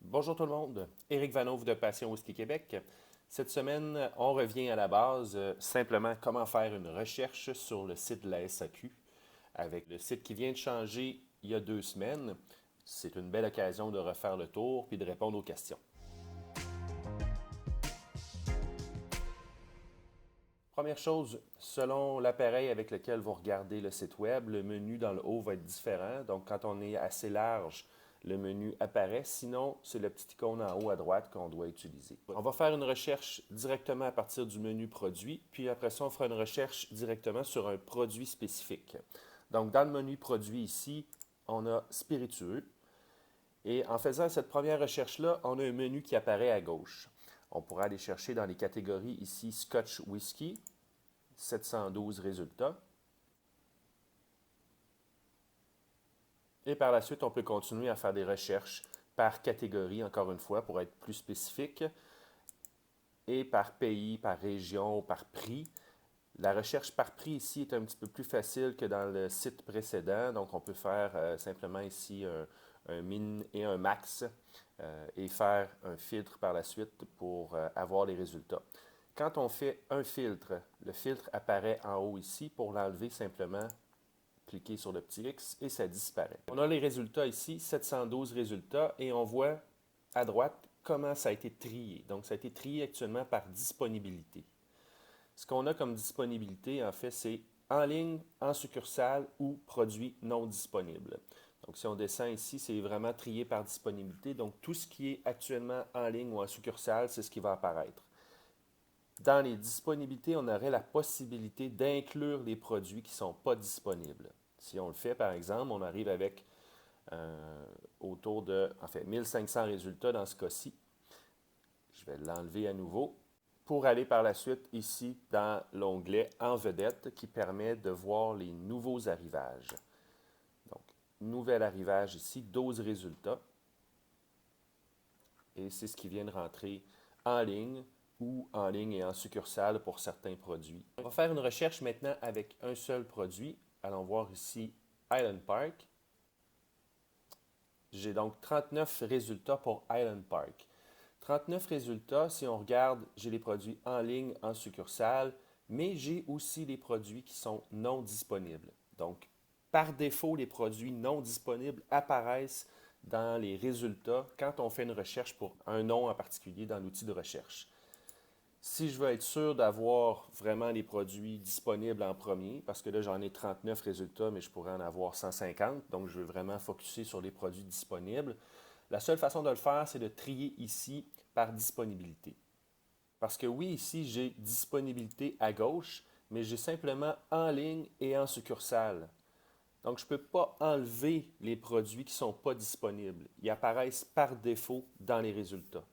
Bonjour tout le monde, Éric Vanauve de Passion Whisky Québec. Cette semaine, on revient à la base, simplement comment faire une recherche sur le site de la SAQ avec le site qui vient de changer il y a 2 semaines. C'est une belle occasion de refaire le tour puis de répondre aux questions. Première chose, selon l'appareil avec lequel vous regardez le site web, le menu dans le haut va être différent. Donc, quand on est assez large, le menu apparaît. Sinon, c'est le petit icône en haut à droite qu'on doit utiliser. On va faire une recherche directement à partir du menu produit, puis après ça, on fera une recherche directement sur un produit spécifique. Donc, dans le menu produit ici, on a spiritueux. Et en faisant cette première recherche-là, on a un menu qui apparaît à gauche. On pourra aller chercher dans les catégories ici Scotch Whisky, 712 résultats. Et par la suite, on peut continuer à faire des recherches par catégorie, encore une fois, pour être plus spécifique, et par pays, par région, par prix. La recherche par prix ici est un petit peu plus facile que dans le site précédent. Donc, on peut faire simplement ici un min et un max et faire un filtre par la suite pour avoir les résultats. Quand on fait un filtre, le filtre apparaît en haut ici. Pour l'enlever, simplement cliquer sur le petit X et ça disparaît. On a les résultats ici, 712 résultats, et on voit à droite comment ça a été trié. Donc, ça a été trié actuellement par disponibilité. Ce qu'on a comme disponibilité, en fait, c'est en ligne, en succursale ou produit non disponible. Donc, si on descend ici, c'est vraiment trié par disponibilité. Donc, tout ce qui est actuellement en ligne ou en succursale, c'est ce qui va apparaître. Dans les disponibilités, on aurait la possibilité d'inclure les produits qui ne sont pas disponibles. Si on le fait, par exemple, on arrive avec autour de, 1500 résultats dans ce cas-ci. Je vais l'enlever à nouveau pour aller par la suite ici dans l'onglet En vedette qui permet de voir les nouveaux arrivages. Donc, nouvel arrivage ici, 12 résultats. Et c'est ce qui vient de rentrer en ligne ou en ligne et en succursale pour certains produits. On va faire une recherche maintenant avec un seul produit. Allons voir ici Island Park. J'ai donc 39 résultats pour Island Park. 39 résultats, si on regarde, j'ai les produits en ligne, en succursale, mais j'ai aussi les produits qui sont non disponibles. Donc, par défaut, les produits non disponibles apparaissent dans les résultats quand on fait une recherche pour un nom en particulier dans l'outil de recherche. Si je veux être sûr d'avoir vraiment les produits disponibles en premier, parce que là j'en ai 39 résultats, mais je pourrais en avoir 150, donc je veux vraiment focuser sur les produits disponibles, la seule façon de le faire, c'est de trier ici par disponibilité. Parce que oui, ici j'ai disponibilité à gauche, mais j'ai simplement en ligne et en succursale. Donc, je ne peux pas enlever les produits qui ne sont pas disponibles. Ils apparaissent par défaut dans les résultats.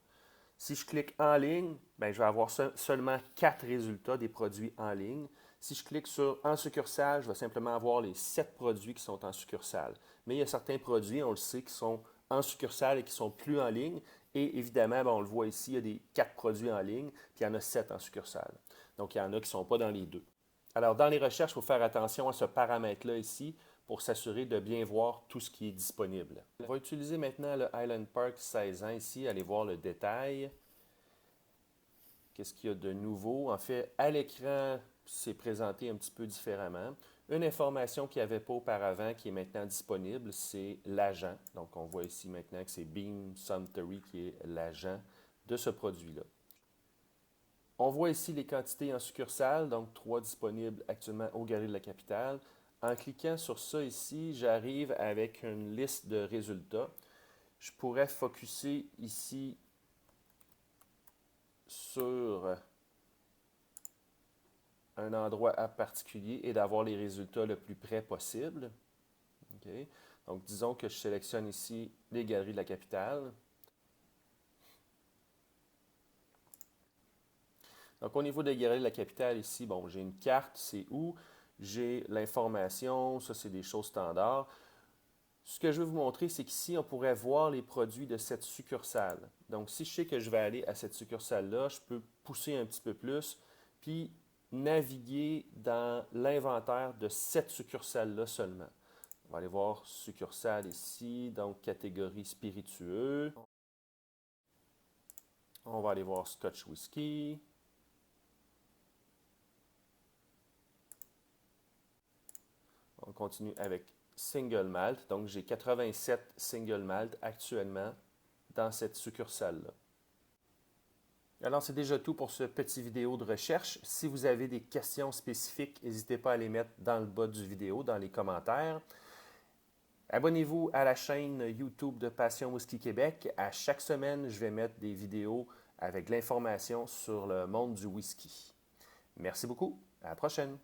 Si je clique en ligne, ben, je vais avoir seulement 4 résultats des produits en ligne. Si je clique sur en succursale, je vais simplement avoir les 7 produits qui sont en succursale. Mais il y a certains produits, on le sait, qui sont en succursale et qui sont plus en ligne. Et évidemment, ben, on le voit ici, il y a des 4 produits en ligne, puis il y en a 7 en succursale. Donc, il y en a qui ne sont pas dans les deux. Alors, dans les recherches, il faut faire attention à ce paramètre-là ici pour s'assurer de bien voir tout ce qui est disponible. On va utiliser maintenant le Highland Park 16 ans ici, aller voir le détail. Qu'est-ce qu'il y a de nouveau? En fait, à l'écran, c'est présenté un petit peu différemment. Une information qu'il n'y avait pas auparavant, qui est maintenant disponible, c'est l'agent. Donc, on voit ici maintenant que c'est Beam Suntory qui est l'agent de ce produit-là. On voit ici les quantités en succursale, donc 3 disponibles actuellement au Galerie de la Capitale. En cliquant sur ça ici, j'arrive avec une liste de résultats. Je pourrais focuser ici sur un endroit particulier et d'avoir les résultats le plus près possible. Okay. Donc, disons que je sélectionne ici les Galeries de la Capitale. Donc, au niveau des Galeries de la Capitale, ici, bon, j'ai une carte, c'est où, j'ai l'information, ça, c'est des choses standards. Ce que je veux vous montrer, c'est qu'ici, on pourrait voir les produits de cette succursale. Donc, si je sais que je vais aller à cette succursale-là, je peux pousser un petit peu plus, puis naviguer dans l'inventaire de cette succursale-là seulement. On va aller voir succursale ici, donc catégorie spiritueux. On va aller voir Scotch Whisky. On continue avec Single Malt. Donc, j'ai 87 Single Malt actuellement dans cette succursale-là. Alors, c'est déjà tout pour ce petit vidéo de recherche. Si vous avez des questions spécifiques, n'hésitez pas à les mettre dans le bas du vidéo, dans les commentaires. Abonnez-vous à la chaîne YouTube de Passion Whisky Québec. À chaque semaine, je vais mettre des vidéos avec de l'information sur le monde du whisky. Merci beaucoup. À la prochaine.